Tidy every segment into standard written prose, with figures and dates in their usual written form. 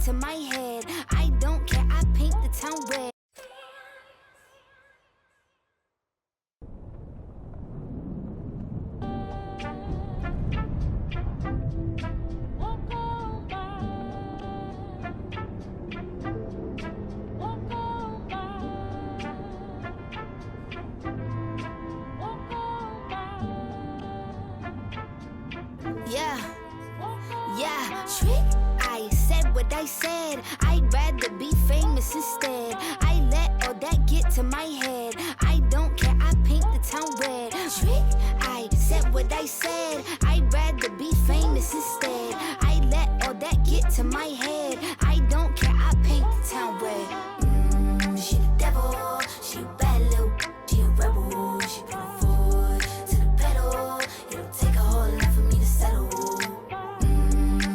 to my head. I don't care, I paint the town red. Yeah, trick. I said what I said. I'd rather be famous instead. I let all that get to my head. I don't care, I paint the town red. Trick. I said what I said. I'd rather be famous instead. I let all that get to my head. I don't care, I paint the town red. She the devil. She a bad little. She a rebel. She put her foot to the pedal. It'll take a whole lot for me to settle.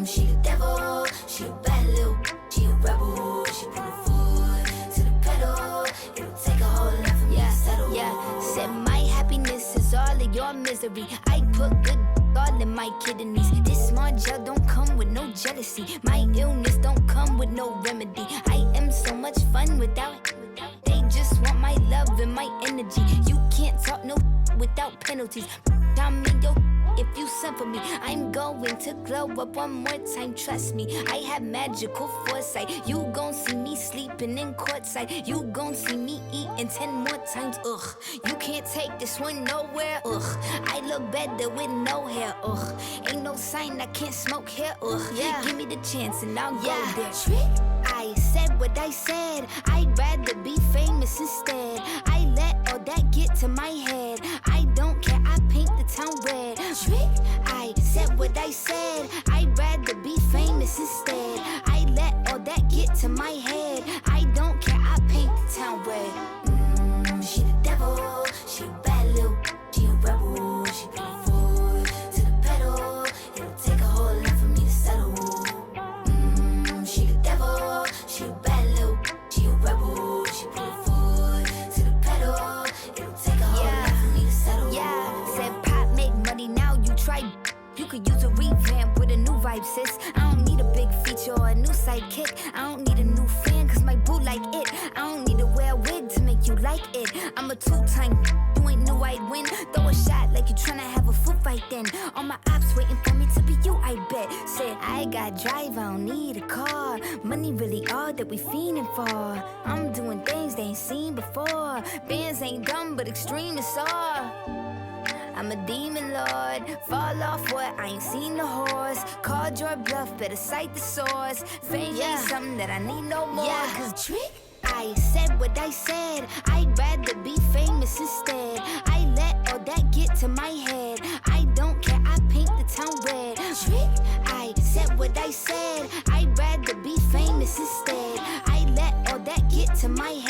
She the devil, she a bad little, she a rebel. She put her foot to the pedal. It'll take a whole lot for me to settle. Said my happiness is all of your misery. I put good all in my kidneys. This small gel don't come with no jealousy. My illness don't come with no remedy. I am so much fun without. They just want my love and my energy. You can't talk no without penalties. I'm in your if you send for me. I'm going to glow up one more time, trust me. I have magical foresight. You gon' see me sleeping in courtside. You gon' see me eating 10 more times, ugh. You can't take this one nowhere, ugh. I look better with no hair, ugh. Ain't no sign I can't smoke here, ugh. Give me the chance and I'll go there. Trick. I said what I said. I'd rather be famous instead. I let all that get to my head. I don't care, I paint the town red. Trick. I said what I said. I'd rather be famous instead. I let all that get to my head. I don't care, I paint the town red. She the devil. She a bad little. She a rebel. She put her foot to the pedal. It'll take a whole lot for me to settle. She the devil. She a bad little. She a rebel. She put her foot to the pedal. It'll take a whole lot for me to settle. Said pop make money, now you try. You could use a revamp with a new vibe, sis. I don't need a big feature or a new sidekick. I don't need a new fan, cause my boo like it. I don't need to wear a wig to make you like it. I'm a two-time, you ain't knew I'd win. Throw a shot like you tryna have a foot fight then. All my ops waiting for me to be you, I bet. Said, I got drive, I don't need a car. Money really all that we fiending for. I'm doing things they ain't seen before. Bands ain't dumb, but extreme is all. I'm a demon lord, fall off what? I ain't seen the horse. Called your bluff, better cite the source. Fame ain't something that I need no more. Cause trick. I said what I said. I'd rather be famous instead. I let all that get to my head. I don't care, I paint the town red. Trick. I said what I said. I'd rather be famous instead. I let all that get to my head.